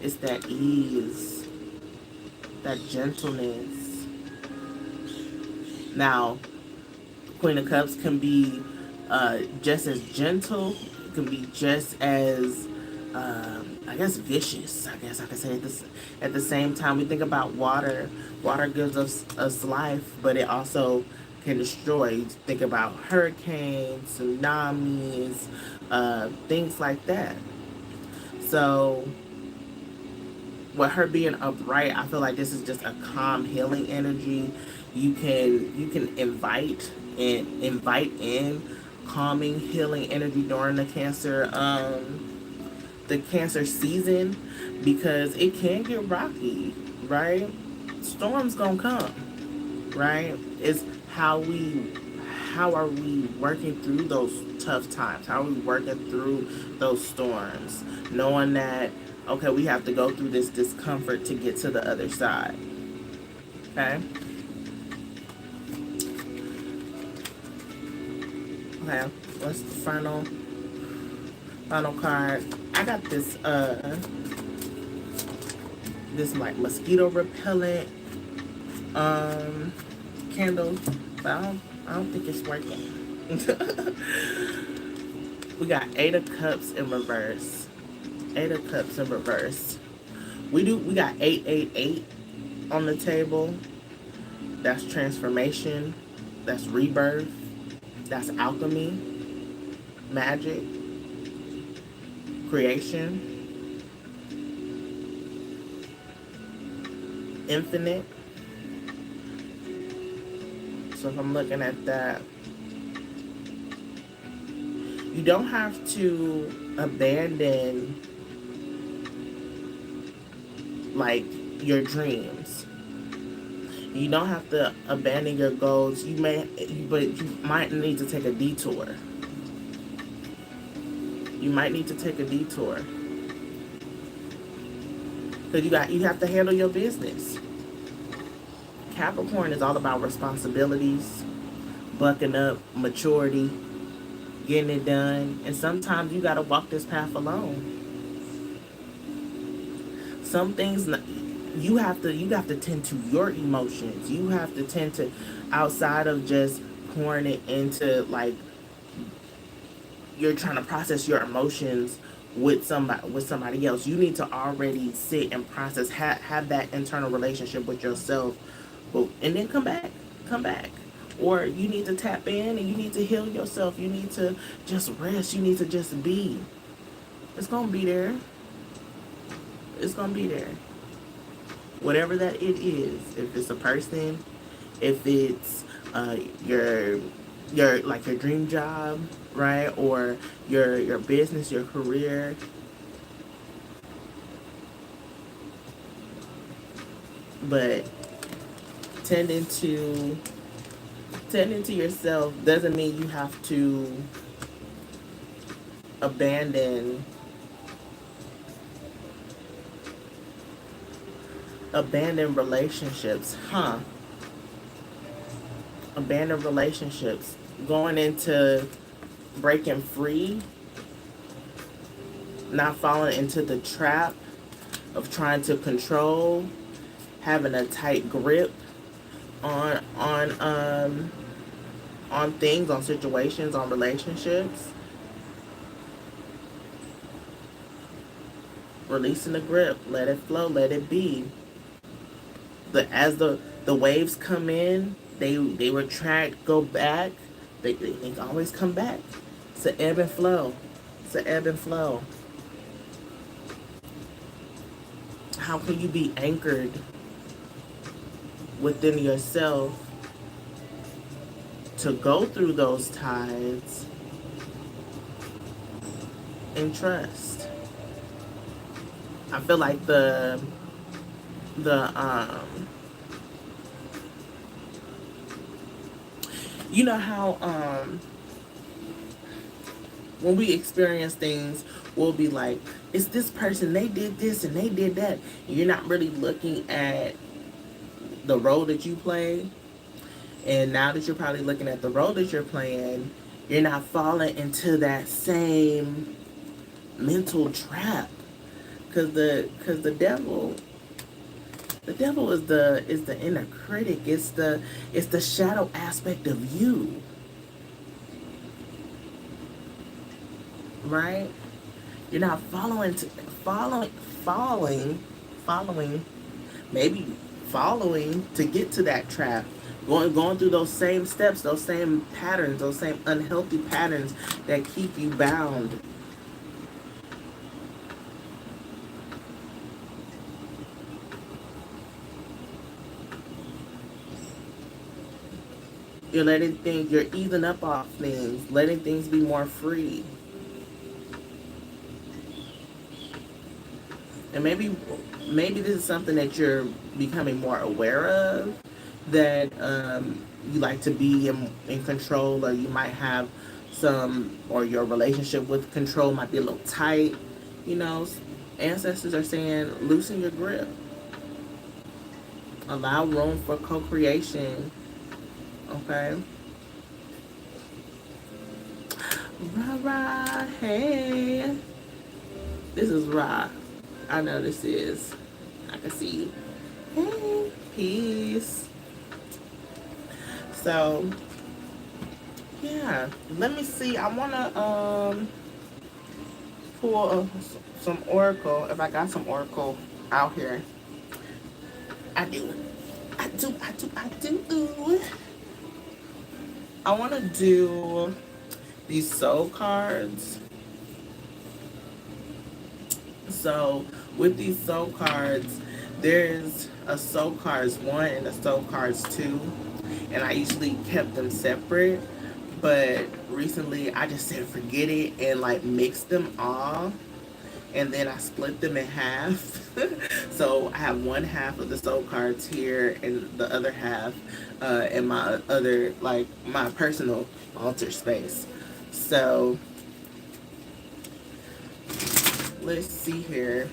It's that ease, that gentleness. Now, Queen of Cups can be just as gentle. It can be just as I guess vicious. I guess I could say this. At the same time, we think about water. Water gives us life, but it also can destroy. You think about hurricanes, tsunamis, things like that. So, with her being upright, I feel like this is just a calm, healing energy. You can invite in calming, healing energy during the Cancer season, because it can get rocky, right? Storms gonna come, right? It's how are we working through those tough times? How are we working through those storms? Knowing that, okay, we have to go through this discomfort to get to the other side. Okay? Okay, what's the final card? I got this like mosquito repellent candle, but I don't think it's working. We got 8 of Cups in reverse. 8 of Cups in reverse. We got 888 on the table. That's transformation. That's rebirth. That's alchemy. Magic. Creation. Infinite. So if I'm looking at that, you don't have to abandon like your dreams. You don't have to abandon your goals. But you might need to take a detour. You might need to take a detour. Because you have to handle your business. Capricorn is all about responsibilities, bucking up, maturity, getting it done. And sometimes you got to walk this path alone. Some things you have to tend to your emotions. You have to tend to, outside of just pouring it into, like, you're trying to process your emotions with somebody else. You need to already sit and process, have that internal relationship with yourself, and then come back. Or you need to tap in and you need to heal yourself. You need to just rest. You need to just be. It's gonna be there. It's gonna be there. Whatever that it is. If it's a person, if it's your dream job, right? Or your business, your career. But tending to yourself doesn't mean you have to abandon relationships, abandon relationships, going into breaking free, not falling into the trap of trying to control, having a tight grip on on things, on situations, on relationships. Releasing the grip, let it flow, let it be. As the waves come in, they retract, go back. They always come back. It's an ebb and flow. It's an ebb and flow. How can you be anchored within yourself to go through those tides and trust? I feel like the you know how when we experience things, we'll be like, it's this person, they did this and they did that. You're not really looking at the role that you play. And now that you're probably looking at the role that you're playing, you're not falling into that same mental trap. Cause the devil is the inner critic. It's the shadow aspect of you. Right? You're not maybe following to get to that trap. Going through those same steps, those same patterns, those same unhealthy patterns that keep you bound. You're easing up off things, letting things be more free. And maybe this is something that you're becoming more aware of, that you like to be in control, or you might have or your relationship with control might be a little tight. You know, ancestors are saying, loosen your grip. Allow room for co-creation. Okay? Ra, hey. This is Ra. I know this is. I can see you. Hey, peace. So, yeah. Let me see. I want to pull some oracle. If I got some oracle out here. I do. I want to do these soul cards. So with these soul cards, there's a soul cards 1 and a soul cards 2, and I usually kept them separate, but recently I just said forget it and like mixed them all, and then I split them in half. So I have one half of the soul cards here and the other half in my other, like, my personal altar space. So let's see here.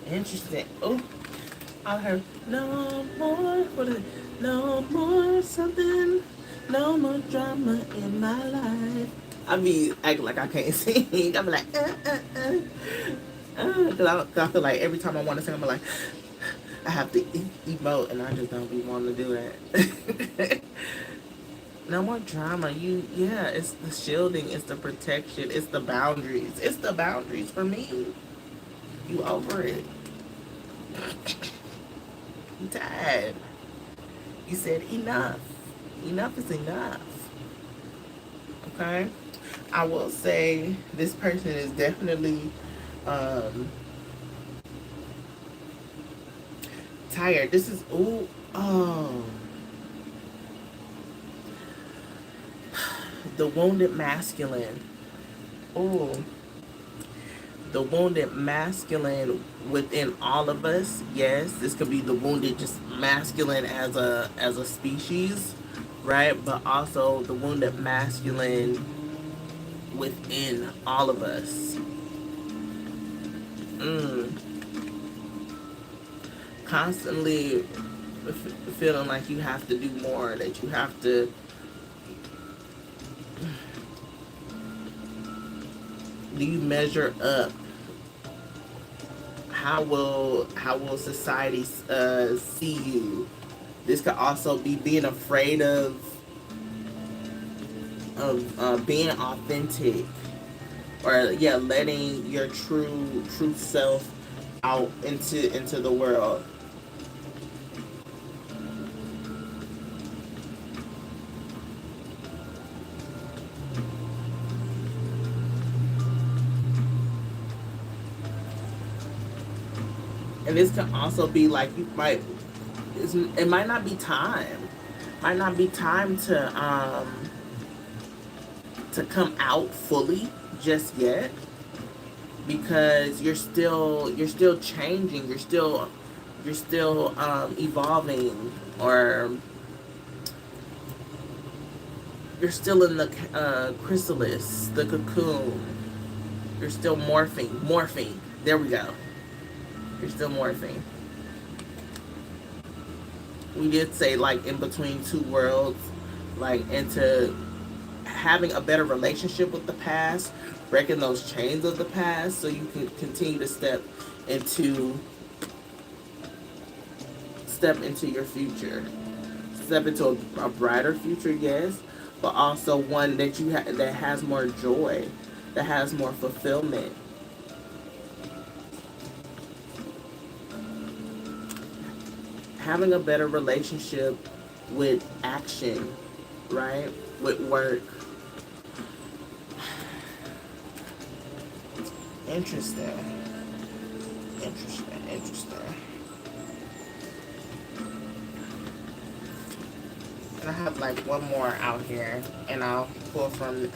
Interesting. Oh, I heard no more. What is it? No more something. No more drama in my life. I be acting like I can't sing. I be like, Cause I feel like every time I want to sing, I'm like, I have to emote, and I just don't be wanting to do that. No more drama. Yeah, it's the shielding, it's the protection, it's the boundaries. It's the boundaries for me. You over it. You tired. You said enough. Enough is enough. Okay? I will say this person is definitely tired. This is the wounded masculine. Oh, the wounded masculine within all of us. Yes, this could be the wounded just masculine as a species, right? But also the wounded masculine within all of us. Constantly feeling like you have to do more, that you have to Do you measure up? How will society see you? This could also be being afraid of being authentic, or yeah, letting your true self out into the world. And this can also be like you might it might not be time. Might not be time to come out fully just yet, because you're still changing, you're still evolving, or you're still in the chrysalis, the cocoon. You're still morphing. There we go. You're still morphing. We did say like in between two worlds, like into having a better relationship with the past, breaking those chains of the past, so you can continue to into step into your future, step into a brighter future, yes, but also one that that has more joy, that has more fulfillment. Having a better relationship with action, right? With work. Interesting. And I have like one more out here, and I'll pull from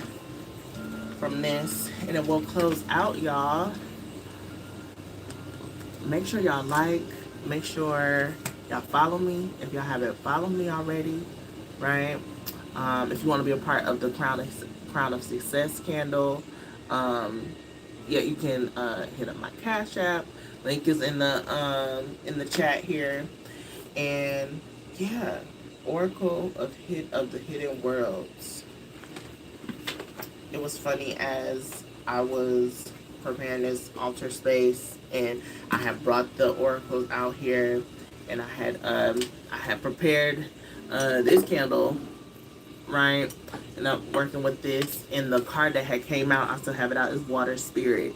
this, and it will close out, y'all. Make sure y'all like, make sure y'all follow me if y'all haven't followed me already, right? If you want to be a part of the Crown of Success candle, yeah, you can hit up my Cashapp. Link is in the chat here, and yeah, Oracle of the Hidden Worlds. It was funny as I was preparing this altar space, and I have brought the oracles out here, and I had prepared this candle, right? And I'm working with this, and the card that had came out, I still have it out, is Water Spirit,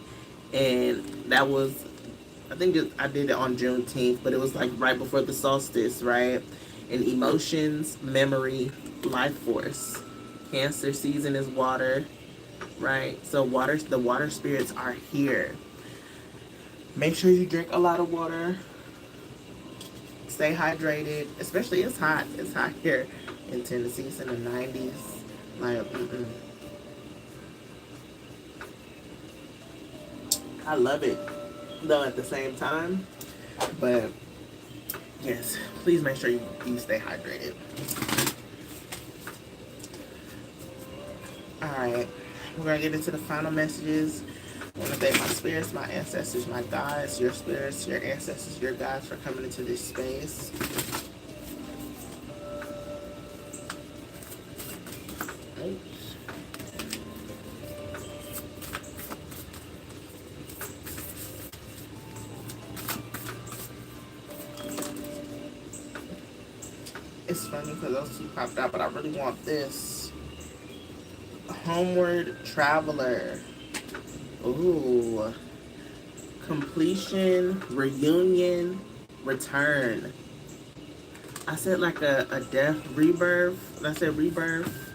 and that was, I think I did it on Juneteenth, but it was like right before the solstice, right? And emotions, memory, life force. Cancer season is water, right? So the water spirits are here. Make sure you drink a lot of water. Stay hydrated, especially it's hot. It's hot here in Tennessee. It's in the 90s. Like, I love it, though, at the same time. But yes, please make sure you stay hydrated. Alright, we're going to get into the final messages. I want to thank my spirits, my ancestors, my guides, your spirits, your ancestors, your guides for coming into this space. It's funny because those two popped out, but I really want this. Homeward Traveler. Ooh. Completion, reunion, return. I said like a death, rebirth. I said rebirth.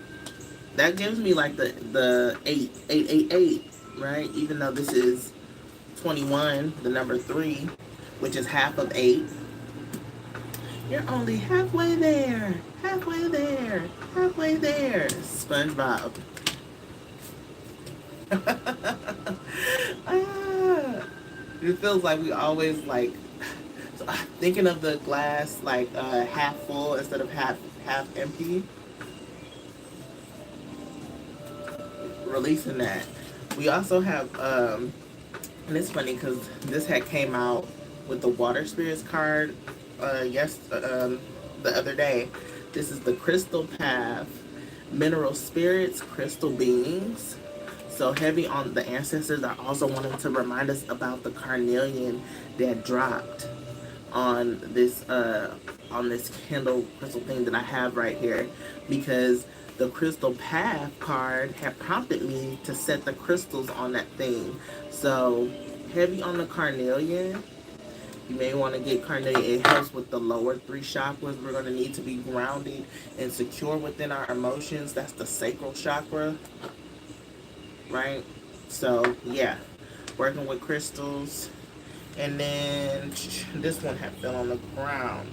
That gives me like the 888, right? Even though this is 21, the number 3, which is half of 8. You're only halfway there. Halfway there. Halfway there. SpongeBob. It feels like we always like thinking of the glass like half full instead of half empty. Releasing that. We also have and it's funny because this had came out with the Water Spirits card the other day. This is the Crystal Path. Mineral spirits, crystal beings. So heavy on the ancestors. I also wanted to remind us about the carnelian that dropped on this Kindle crystal thing that I have right here, because the crystal path card had prompted me to set the crystals on that thing. So heavy on the carnelian. You may want to get carnelian. It helps with the lower 3 chakras. We're going to need to be grounded and secure within our emotions. That's the sacral chakra, right? So yeah, working with crystals. And then this one had fell on the ground.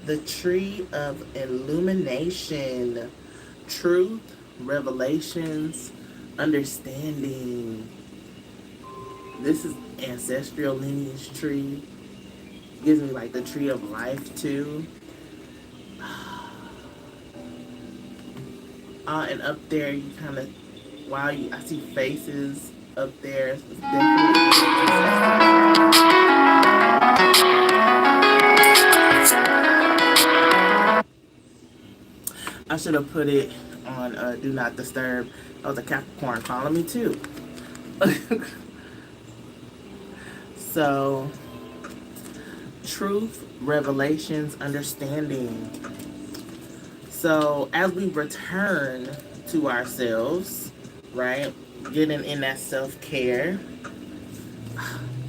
The tree of illumination, truth, revelations, understanding. This is ancestral lineage tree. Gives me like the tree of life too. And up there you kind of, wow, I see faces up there. It's I should have put it on Do Not Disturb. That was a Capricorn calling me too. So, truth, revelations, understanding. So, as we return to ourselves, right, getting in that self-care,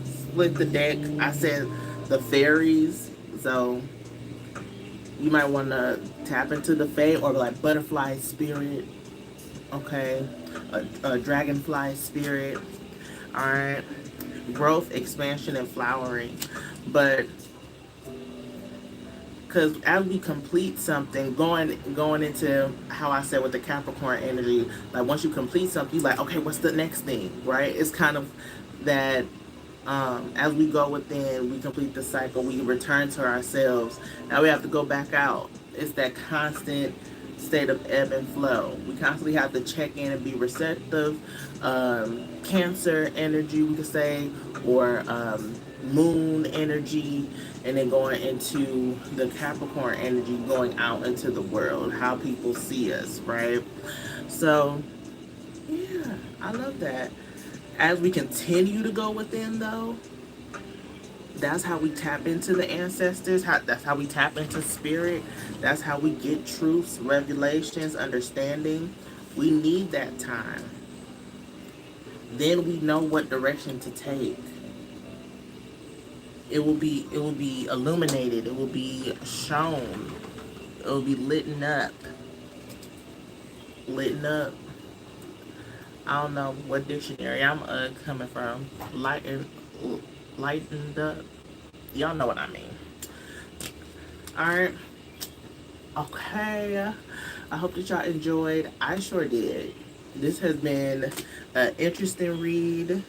split the deck. I said the fairies, so you might want to tap into the fae, or like butterfly spirit, okay, a dragonfly spirit, all right. Growth, expansion, and flowering. But because as we complete something, going into how I said with the Capricorn energy, like once you complete something, you're like, okay, what's the next thing, right? It's kind of that as we go within, we complete the cycle, we return to ourselves. Now we have to go back out. It's that constant state of ebb and flow. We constantly have to check in and be receptive. Cancer energy, we could say, or moon energy, and then going into the Capricorn energy, going out into the world, how people see us, right? So, yeah, I love that. As we continue to go within, though, that's how we tap into the ancestors. That's how we tap into spirit. That's how we get truths, revelations, understanding. We need that time. Then we know what direction to take. It will be illuminated. It will be shown. It will be lit up. Lit up. I don't know what dictionary I'm coming from. Lightened up. Y'all know what I mean. Alright. Okay. I hope that y'all enjoyed. I sure did. This has been an interesting read.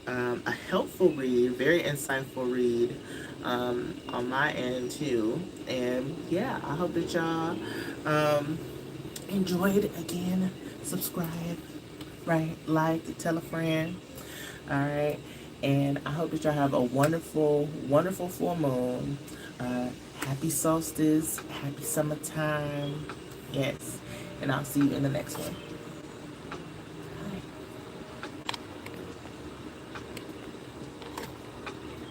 A helpful read. Very insightful read. On my end too. And yeah, I hope that y'all enjoyed it again. Subscribe. Right? Like. Tell a friend. Alright. And I hope that y'all have a wonderful, wonderful full moon. Happy solstice. Happy summertime. Yes. And I'll see you in the next one.